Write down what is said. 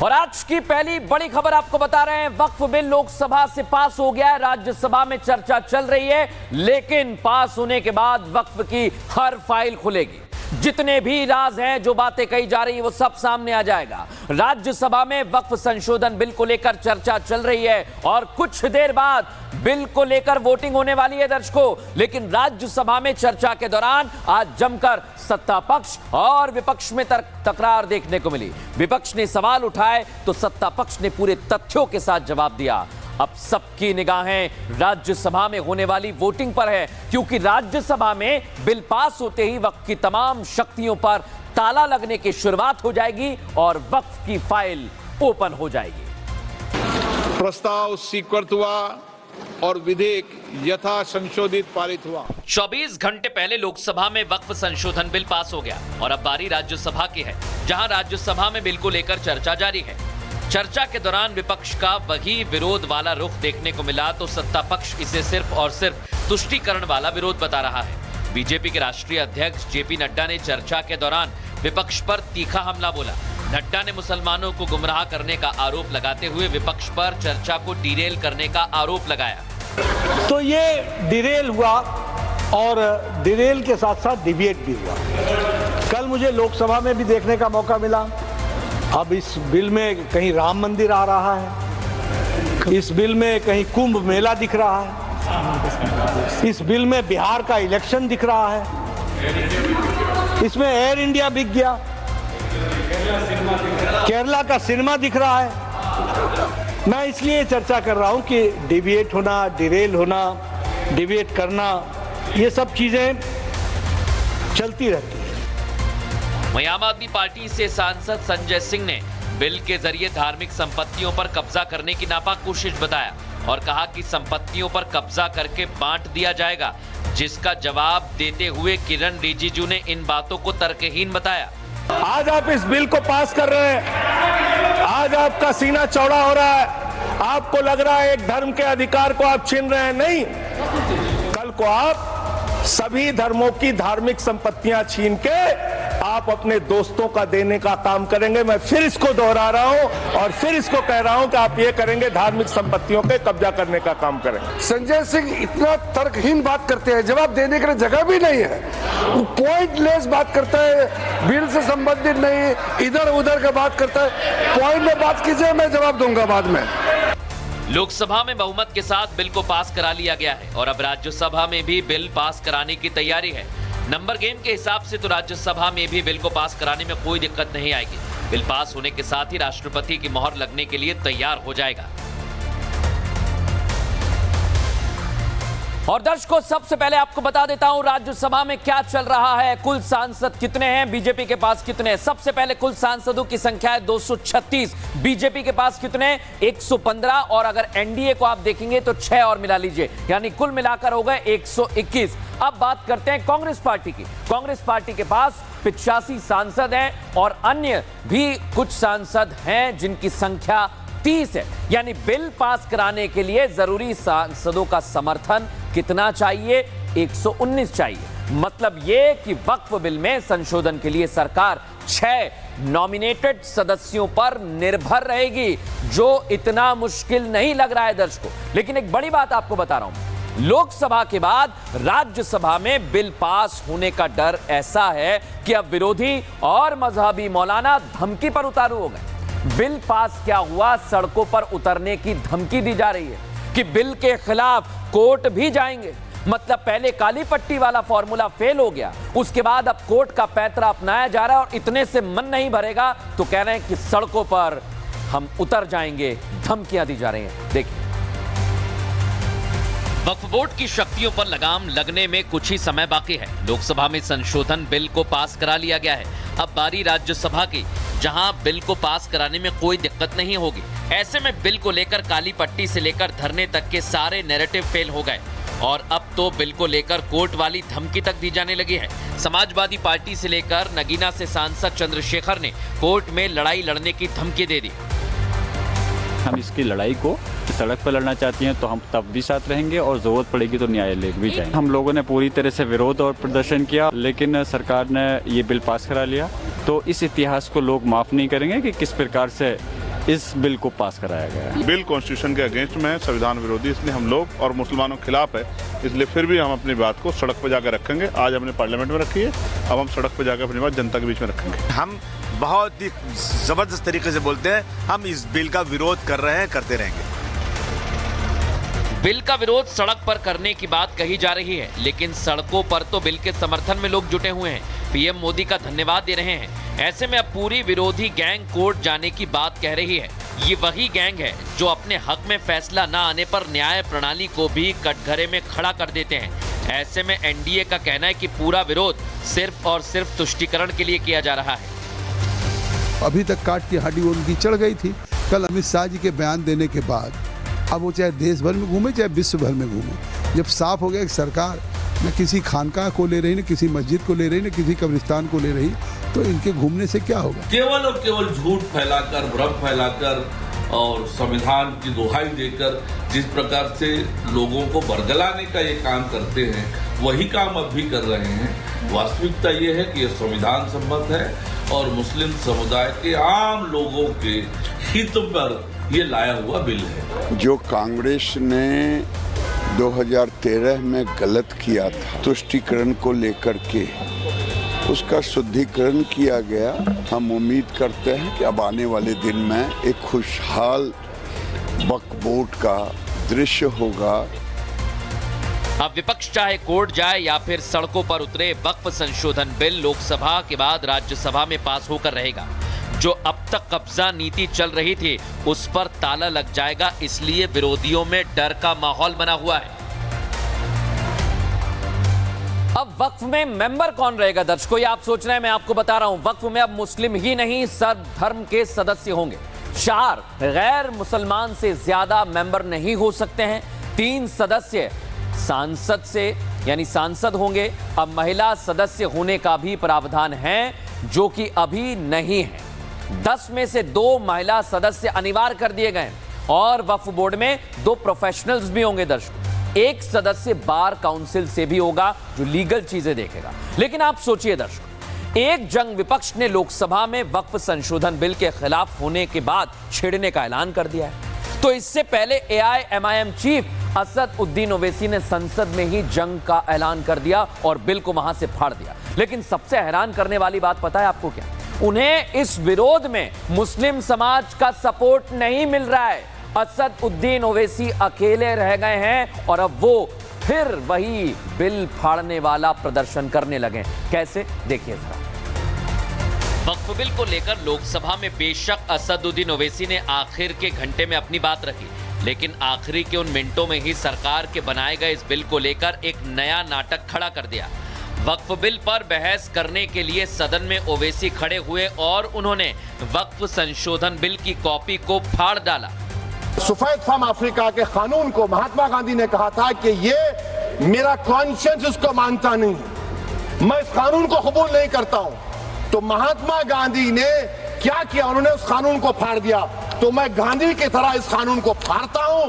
और आज की पहली बड़ी खबर आपको बता रहे हैं, वक्फ बिल लोकसभा से पास हो गया है, राज्यसभा में चर्चा चल रही है, लेकिन पास होने के बाद वक्फ की हर फाइल खुलेगी। जितने भी राज हैं, जो बातें कही जा रही है, वो सब सामने आ जाएगा। राज्यसभा में वक्फ संशोधन बिल को लेकर चर्चा चल रही है और कुछ देर बाद बिल को लेकर वोटिंग होने वाली है दर्शकों। लेकिन राज्यसभा में चर्चा के दौरान आज जमकर सत्ता पक्ष और विपक्ष में तकरार देखने को मिली। विपक्ष ने सवाल उठाए तो सत्ता पक्ष ने पूरे तथ्यों के साथ जवाब दिया। अब सबकी निगाहें राज्यसभा में होने वाली वोटिंग पर है, क्योंकि राज्यसभा में बिल पास होते ही वक्फ की तमाम शक्तियों पर ताला लगने की शुरुआत हो जाएगी और वक्फ की फाइल ओपन हो जाएगी। प्रस्ताव स्वीकृत हुआ और विधेयक यथा संशोधित पारित हुआ। 24 घंटे पहले लोकसभा में वक्फ संशोधन बिल पास हो गया और अब बारी राज्यसभा की है, जहां राज्यसभा में बिल को लेकर चर्चा जारी है। चर्चा के दौरान विपक्ष का वही विरोध वाला रुख देखने को मिला तो सत्ता पक्ष इसे सिर्फ और सिर्फ तुष्टीकरण वाला विरोध बता रहा है। बीजेपी के राष्ट्रीय अध्यक्ष जेपी नड्डा ने चर्चा के दौरान विपक्ष पर तीखा हमला बोला। नड्डा ने मुसलमानों को गुमराह करने का आरोप लगाते हुए विपक्ष पर चर्चा को डिरेल करने का आरोप लगाया। तो ये डिरेल हुआ और डिरेल के साथ साथ डिबेट भी हुआ। कल मुझे लोकसभा में भी देखने का मौका मिला। अब इस बिल में कहीं राम मंदिर आ रहा है, इस बिल में कहीं कुंभ मेला दिख रहा है, इस बिल में बिहार का इलेक्शन दिख रहा है, इसमें एयर इंडिया बिक गया, केरला का सिनेमा दिख रहा है। मैं इसलिए चर्चा कर रहा हूं कि डिबेट होना, डिरेल होना, डिबेट करना, ये सब चीजें चलती रहती है। वहीं आम आदमी पार्टी से सांसद संजय सिंह ने बिल के जरिए धार्मिक संपत्तियों पर कब्जा करने की नापाक कोशिश बताया और कहा कि संपत्तियों पर कब्जा करके बांट दिया जाएगा, जिसका जवाब देते हुए किरण रिजिजू ने इन बातों को तर्कहीन बताया। आज आप इस बिल को पास कर रहे हैं, आज आपका सीना चौड़ा हो रहा है, आपको लग रहा है एक धर्म के अधिकार को आप छीन रहे हैं। नहीं, कल को आप सभी धर्मों की धार्मिक संपत्तियां छीन के आप अपने दोस्तों का देने का काम करेंगे। मैं फिर इसको दोहरा रहा हूं और फिर इसको कह रहा हूं कि आप ये करेंगे, धार्मिक संपत्तियों के कब्जा करने का काम करेंगे। संजय सिंह इतना तर्कहीन बात करते हैं, जवाब देने के लिए जगह भी नहीं है, वो पॉइंटलेस बात करता है, बिल से संबंधित नहीं, इधर उधर का बात करता है। पॉइंट में बात कीजिए, मैं जवाब दूंगा बाद में। लोकसभा में बहुमत के साथ बिल को पास करा लिया गया है और अब राज्यसभा में भी बिल पास कराने की तैयारी है। नंबर गेम के हिसाब से तो राज्यसभा में भी बिल को पास कराने में कोई दिक्कत नहीं आएगी। बिल पास होने के साथ ही राष्ट्रपति की मोहर लगने के लिए तैयार हो जाएगा। और दर्शकों, सबसे पहले आपको बता देता हूं राज्यसभा में क्या चल रहा है, कुल सांसद कितने हैं, बीजेपी के पास कितने हैं। सबसे पहले कुल सांसदों की संख्या है 236, बीजेपी के पास कितने 115, और अगर एनडीए को आप देखेंगे तो 6 और मिला लीजिए, यानी कुल मिलाकर हो गए 121। अब बात करते हैं कांग्रेस पार्टी की। कांग्रेस पार्टी के पास 85 सांसद हैं और अन्य भी कुछ सांसद हैं जिनकी संख्या 30 है। यानी बिल पास कराने के लिए जरूरी सांसदों का समर्थन कितना चाहिए? 119 चाहिए। मतलब ये कि वक्फ बिल में संशोधन के लिए सरकार 6 नॉमिनेटेड सदस्यों पर निर्भर रहेगी, जो इतना मुश्किल नहीं लग रहा है दर्शकों। लेकिन एक बड़ी बात आपको बता रहा हूं, लोकसभा के बाद राज्यसभा में बिल पास होने का डर ऐसा है कि अब विरोधी और मजहबी मौलाना धमकी पर उतारू हो गए। बिल पास क्या हुआ, सड़कों पर उतरने की धमकी दी जा रही है कि बिल के खिलाफ कोर्ट भी जाएंगे। मतलब पहले काली पट्टी वाला फॉर्मूला फेल हो गया, उसके बाद अब कोर्ट का पैंतरा अपनाया जा रहा है और इतने से मन नहीं भरेगा तो कह रहे हैं कि सड़कों पर हम उतर जाएंगे, धमकियां दी जा रही हैं। देखिए, वक्फ बोर्ड की शक्तियों पर लगाम लगने में कुछ ही समय बाकी है। लोकसभा में संशोधन बिल को पास करा लिया गया है, अब बारी राज्यसभा की, जहां बिल को पास कराने में कोई दिक्कत नहीं होगी। ऐसे में बिल को लेकर काली पट्टी से लेकर धरने तक के सारे नैरेटिव फेल हो गए और अब तो बिल को लेकर कोर्ट वाली धमकी तक दी जाने लगी है। समाजवादी पार्टी से लेकर नगीना से सांसद चंद्रशेखर ने कोर्ट में लड़ाई लड़ने की धमकी दे दी। हम इसकी लड़ाई को सड़क पर लड़ना चाहती हैं तो हम तब भी साथ रहेंगे और जरूरत पड़ेगी तो न्यायालय भी जाएंगे। हम लोगों ने पूरी तरह से विरोध और प्रदर्शन किया, लेकिन सरकार ने ये बिल पास करा लिया। तो इस इतिहास को लोग माफ़ नहीं करेंगे कि किस प्रकार से इस बिल को पास कराया गया है। बिल कॉन्स्टिट्यूशन के अगेंस्ट में है, संविधान विरोधी, इसलिए हम लोग और मुसलमानों के खिलाफ है। इसलिए फिर भी हम अपनी बात को सड़क पर जाकर रखेंगे। आज हमने पार्लियामेंट में रखी है, अब हम सड़क पर जाकर अपनी बात जनता के बीच में रखेंगे। हम बहुत ही जबरदस्त तरीके से बोलते हैं, हम इस बिल का विरोध कर रहे हैं, करते रहेंगे। बिल का विरोध सड़क पर करने की बात कही जा रही है, लेकिन सड़कों पर तो बिल के समर्थन में लोग जुटे हुए हैं, पीएम मोदी का धन्यवाद दे रहे हैं। ऐसे में अब पूरी विरोधी गैंग कोर्ट जाने की बात कह रही है। ये वही गैंग है जो अपने हक में फैसला न आने पर न्याय प्रणाली को भी कटघरे में खड़ा कर देते हैं। ऐसे में एनडीए का कहना है कि पूरा विरोध सिर्फ और सिर्फ तुष्टीकरण के लिए किया जा रहा है। अभी तक काट की हड्डी उनकी चढ़ गई थी। कल अमित शाह जी के बयान देने के बाद अब वो चाहे देश भर में घूमे चाहे विश्व भर में घूमे, जब साफ हो गया कि सरकार न किसी खानकाह को ले रही, न किसी मस्जिद को ले रही, न किसी कब्रिस्तान को ले रही, तो इनके घूमने से क्या होगा। केवल और केवल झूठ फैलाकर, भ्रम फैलाकर और संविधान की दुहाई देकर जिस प्रकार से लोगों को बरगलाने का ये काम करते हैं, वही काम अब भी कर रहे हैं। वास्तविकता ये है कि ये संविधान सम्मत है और मुस्लिम समुदाय के आम लोगों के हित पर ये लाया हुआ बिल है। जो कांग्रेस ने 2013 में गलत किया था तुष्टीकरण को लेकर के, उसका शुद्धिकरण किया गया। हम उम्मीद करते हैं कि अब आने वाले दिन में एक खुशहाल वक्फ बोर्ड का दृश्य होगा। अब विपक्ष चाहे कोर्ट जाए या फिर सड़कों पर उतरे, वक्फ संशोधन बिल लोकसभा के बाद राज्यसभा में पास होकर रहेगा। जो अब तक कब्जा नीति चल रही थी उस पर ताला लग जाएगा, इसलिए विरोधियों में डर का माहौल बना हुआ है। अब वक्फ में मेंबर कौन रहेगा दर्शकों, ये आप सोच रहे हैं, मैं आपको बता रहा हूं। वक्फ में अब मुस्लिम ही नहीं, सर्व धर्म के सदस्य होंगे। 4 गैर मुसलमान से ज्यादा मेंबर नहीं हो सकते हैं। 3 सदस्य सांसद से यानी सांसद होंगे। अब महिला सदस्य होने का भी प्रावधान है, जो कि अभी नहीं है। 10 में से 2 महिला सदस्य अनिवार्य कर दिए गए और वक्फ बोर्ड में 2 प्रोफेशनल्स भी होंगे दर्शकों। 1 सदस्य बार काउंसिल से भी होगा जो लीगल चीजें देखेगा। लेकिन आप सोचिए दर्शकों, एक जंग विपक्ष ने लोकसभा में वक्फ संशोधन बिल के खिलाफ होने के बाद छेड़ने का ऐलान कर दिया है, तो इससे पहले AIMIM चीफ असद उद्दीन ओवैसी ने संसद में ही जंग का ऐलान कर दिया और बिल को वहां से फाड़ दिया। लेकिन सबसे हैरान करने वाली बात पता है आपको क्या? उन्हें इस विरोध में मुस्लिम समाज का सपोर्ट नहीं मिल रहा है। असद उद्दीन ओवैसी अकेले रह गए हैं और अब वो फिर वही बिल फाड़ने वाला प्रदर्शन करने लगे। कैसे, देखिए जरा। वक्फ बिल को लेकर लोकसभा में बेशक असदुद्दीन ओवैसी ने आखिर के घंटे में अपनी बात रखी, लेकिन आखिरी के उन मिनटों में ही सरकार के बनाए गए इस बिल को लेकर एक नया नाटक खड़ा कर दिया। वक्फ बिल पर बहस करने के लिए सदन में ओवैसी खड़े हुए और उन्होंने वक्फ संशोधन बिल की कॉपी को फाड़ डाला। सफेद फार्म अफ्रीका के कानून को महात्मा गांधी ने कहा था कि ये मेरा कॉन्शियंस उसको मानता नहीं, मैं इस कानून को कबूल नहीं करता हूं। तो महात्मा गांधी ने क्या किया? उन्होंने उस कानून को फाड़ दिया। तो मैं गांधी की तरह इस कानून को फाड़ता हूं।